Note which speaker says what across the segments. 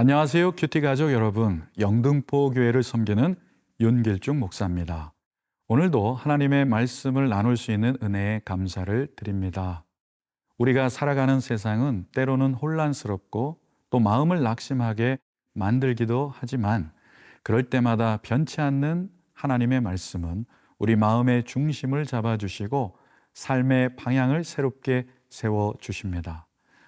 Speaker 1: 안녕하세요, 큐티 가족 여러분. 영등포 교회를 섬기는 윤길중 목사입니다. 오늘도 하나님의 말씀을 나눌 수 있는 은혜에 감사를 드립니다. 우리가 살아가는 세상은 때로는 혼란스럽고 또 마음을 낙심하게 만들기도 하지만 그럴 때마다 변치 않는 하나님의 말씀은 우리 마음의 중심을 잡아주시고 삶의 방향을 새롭게 세워주십니다.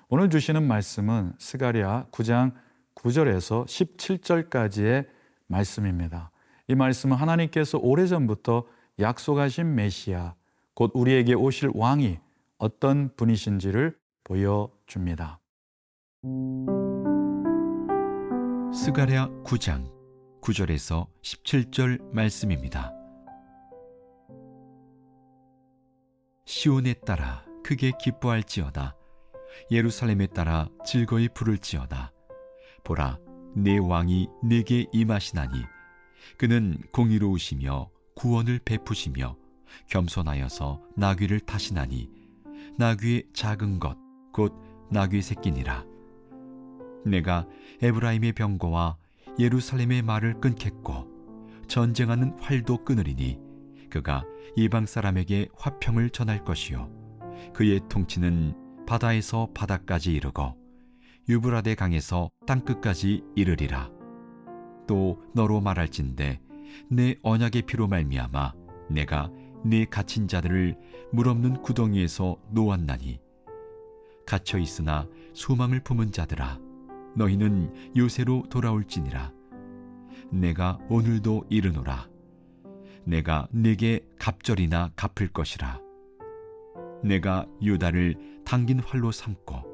Speaker 1: 오늘 주시는 말씀은 스가랴 9장 9절에서 17절까지의 말씀입니다. 이 말씀은 하나님께서 오래전부터 약속하신 메시아, 곧 우리에게 오실 왕이 어떤 분이신지를 보여줍니다.
Speaker 2: 스가랴 9장 9절에서 17절 말씀입니다. 시온에 따라 크게 기뻐할지어다. 예루살렘에 따라 즐거이 부를지어다. 보라, 내 왕이 내게 임하시나니 그는 공의로우시며 구원을 베푸시며 겸손하여서 나귀를 타시나니 나귀의 작은 것 곧 나귀 새끼니라. 내가 에브라임의 병거와 예루살렘의 말을 끊겠고 전쟁하는 활도 끊으리니 그가 이방 사람에게 화평을 전할 것이요 그의 통치는 바다에서 바다까지 이르고 유브라데 강에서 땅끝까지 이르리라. 또 너로 말할진대 내 언약의 피로 말미암아 내가 네 갇힌 자들을 물 없는 구덩이에서 놓았나니 갇혀 있으나 소망을 품은 자들아 너희는 요새로 돌아올지니라. 내가 오늘도 이르노라. 내가 네게 갑절이나 갚을 것이라. 내가 유다를 당긴 활로 삼고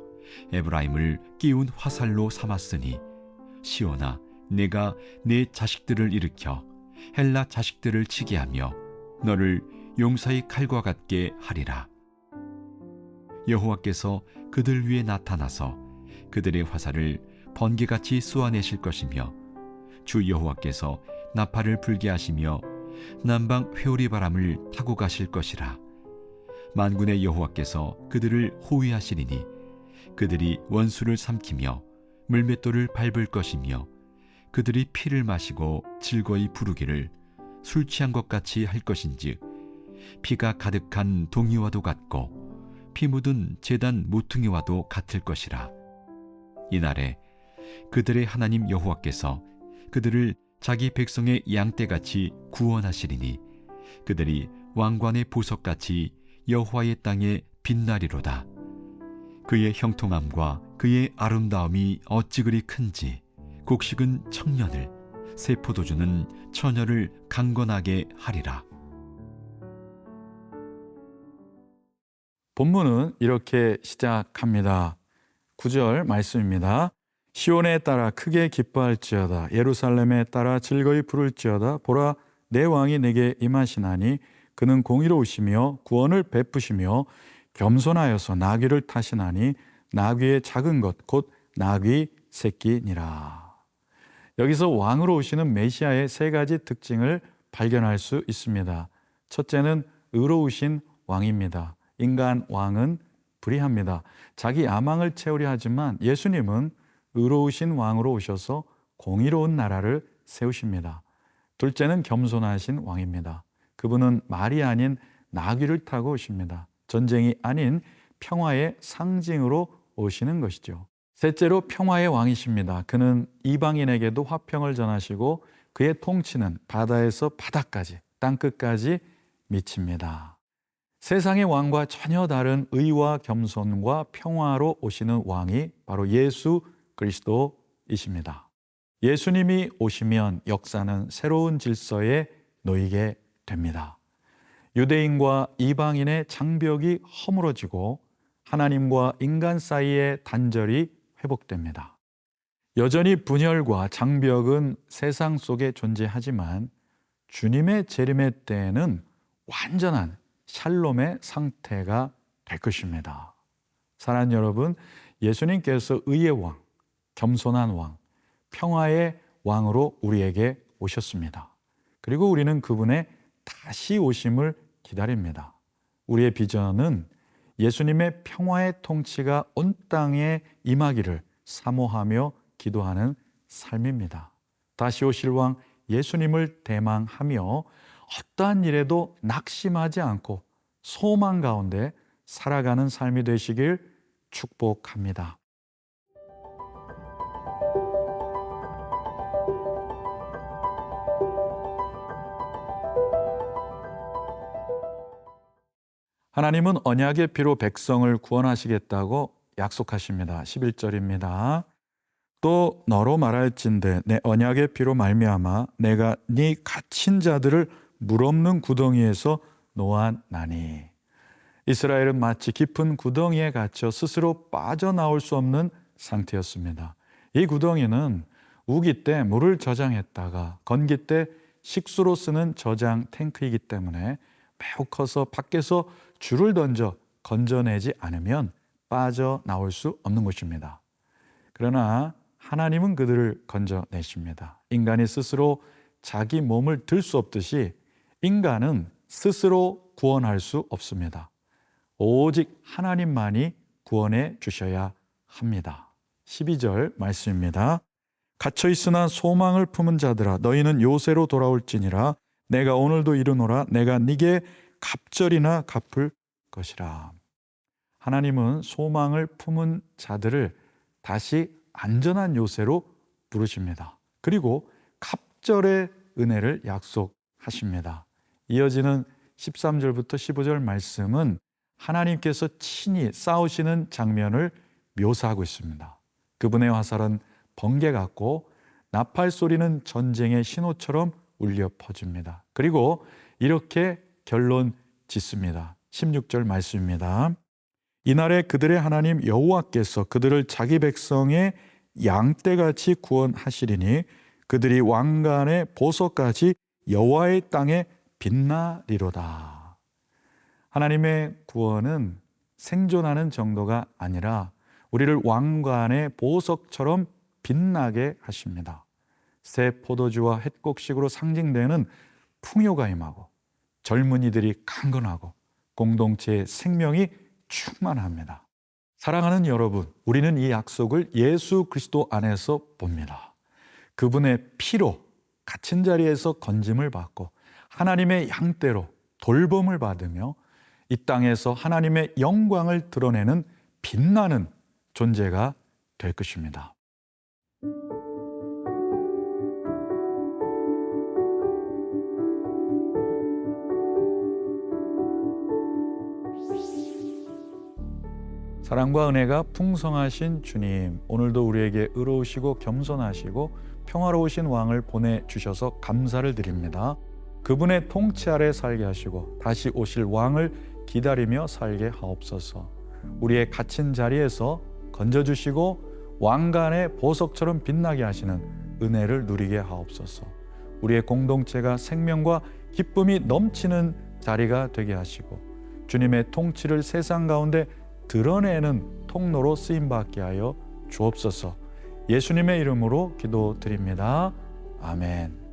Speaker 2: 에브라임을 끼운 화살로 삼았으니 시온아 내가 네 자식들을 일으켜 헬라 자식들을 치게 하며 너를 용사의 칼과 같게 하리라. 여호와께서 그들 위에 나타나서 그들의 화살을 번개같이 쏘아내실 것이며 주 여호와께서 나팔을 불게 하시며 남방 회오리 바람을 타고 가실 것이라. 만군의 여호와께서 그들을 호위하시리니 그들이 원수를 삼키며 물맷돌을 밟을 것이며 그들이 피를 마시고 즐거이 부르기를 술 취한 것 같이 할 것인즉 피가 가득한 동이와도 같고 피 묻은 제단 모퉁이와도 같을 것이라. 이날에 그들의 하나님 여호와께서 그들을 자기 백성의 양떼같이 구원하시리니 그들이 왕관의 보석같이 여호와의 땅에 빛나리로다. 그의 형통함과 그의 아름다움이 어찌 그리 큰지 곡식은 청년을 새 포도주는 처녀를 강건하게 하리라.
Speaker 1: 본문은 이렇게 시작합니다. 9절 말씀입니다. 시온에 따라 크게 기뻐할지어다. 예루살렘에 따라 즐거이 부를지어다. 보라, 내 왕이 내게 임하시나니 그는 공의로우시며 구원을 베푸시며 겸손하여서 나귀를 타시나니 나귀의 작은 것 곧 나귀 새끼니라. 여기서 왕으로 오시는 메시아의 세 가지 특징을 발견할 수 있습니다. 첫째는 의로우신 왕입니다. 인간 왕은 불의합니다. 자기 야망을 채우려 하지만 예수님은 의로우신 왕으로 오셔서 공의로운 나라를 세우십니다. 둘째는 겸손하신 왕입니다. 그분은 말이 아닌 나귀를 타고 오십니다. 전쟁이 아닌 평화의 상징으로 오시는 것이죠. 셋째로 평화의 왕이십니다. 그는 이방인에게도 화평을 전하시고 그의 통치는 바다에서 바다까지 땅끝까지 미칩니다. 세상의 왕과 전혀 다른 의와 겸손과 평화로 오시는 왕이 바로 예수 그리스도이십니다. 예수님이 오시면 역사는 새로운 질서에 놓이게 됩니다. 유대인과 이방인의 장벽이 허물어지고 하나님과 인간 사이의 단절이 회복됩니다. 여전히 분열과 장벽은 세상 속에 존재하지만 주님의 재림의 때에는 완전한 샬롬의 상태가 될 것입니다. 사랑하는 여러분, 예수님께서 의의 왕, 겸손한 왕, 평화의 왕으로 우리에게 오셨습니다. 그리고 우리는 그분의 다시 오심을 기다립니다. 우리의 비전은 예수님의 평화의 통치가 온 땅에 임하기를 사모하며 기도하는 삶입니다. 다시 오실 왕 예수님을 대망하며 어떠한 일에도 낙심하지 않고 소망 가운데 살아가는 삶이 되시길 축복합니다. 하나님은 언약의 피로 백성을 구원하시겠다고 약속하십니다. 11절입니다. 또 너로 말할진대 내 언약의 피로 말미암아 내가 네 갇힌 자들을 물 없는 구덩이에서 놓아나니. 이스라엘은 마치 깊은 구덩이에 갇혀 스스로 빠져나올 수 없는 상태였습니다. 이 구덩이는 우기 때 물을 저장했다가 건기 때 식수로 쓰는 저장 탱크이기 때문에 매우 커서 밖에서 줄을 던져 건져내지 않으면 빠져나올 수 없는 곳입니다. 그러나 하나님은 그들을 건져내십니다. 인간이 스스로 자기 몸을 들 수 없듯이 인간은 스스로 구원할 수 없습니다. 오직 하나님만이 구원해 주셔야 합니다. 12절 말씀입니다. 갇혀 있으나 소망을 품은 자들아 너희는 요새로 돌아올지니라 내가 오늘도 이르노라 내가 네게 갑절이나 갚을 것이라. 하나님은 소망을 품은 자들을 다시 안전한 요새로 부르십니다. 그리고 갑절의 은혜를 약속하십니다. 이어지는 13절부터 15절 말씀은 하나님께서 친히 싸우시는 장면을 묘사하고 있습니다. 그분의 화살은 번개 같고 나팔 소리는 전쟁의 신호처럼 울려 퍼집니다. 그리고 이렇게 결론 짓습니다. 16절 말씀입니다. 이날에 그들의 하나님 여호와께서 그들을 자기 백성의 양떼같이 구원하시리니 그들이 왕관의 보석같이 여호와의 땅에 빛나리로다. 하나님의 구원은 생존하는 정도가 아니라 우리를 왕관의 보석처럼 빛나게 하십니다. 새 포도주와 햇곡식으로 상징되는 풍요가 임하고 젊은이들이 강건하고 공동체의 생명이 충만합니다. 사랑하는 여러분, 우리는 이 약속을 예수 그리스도 안에서 봅니다. 그분의 피로 갇힌 자리에서 건짐을 받고 하나님의 양떼로 돌봄을 받으며 이 땅에서 하나님의 영광을 드러내는 빛나는 존재가 될 것입니다. 사랑과 은혜가 풍성하신 주님, 오늘도 우리에게 의로우시고 겸손하시고 평화로우신 왕을 보내주셔서 감사를 드립니다. 그분의 통치 아래 살게 하시고 다시 오실 왕을 기다리며 살게 하옵소서. 우리의 갇힌 자리에서 건져주시고 왕관의 보석처럼 빛나게 하시는 은혜를 누리게 하옵소서. 우리의 공동체가 생명과 기쁨이 넘치는 자리가 되게 하시고 주님의 통치를 세상 가운데 드러내는 통로로 쓰임받게 하여 주옵소서. 예수님의 이름으로 기도드립니다. 아멘.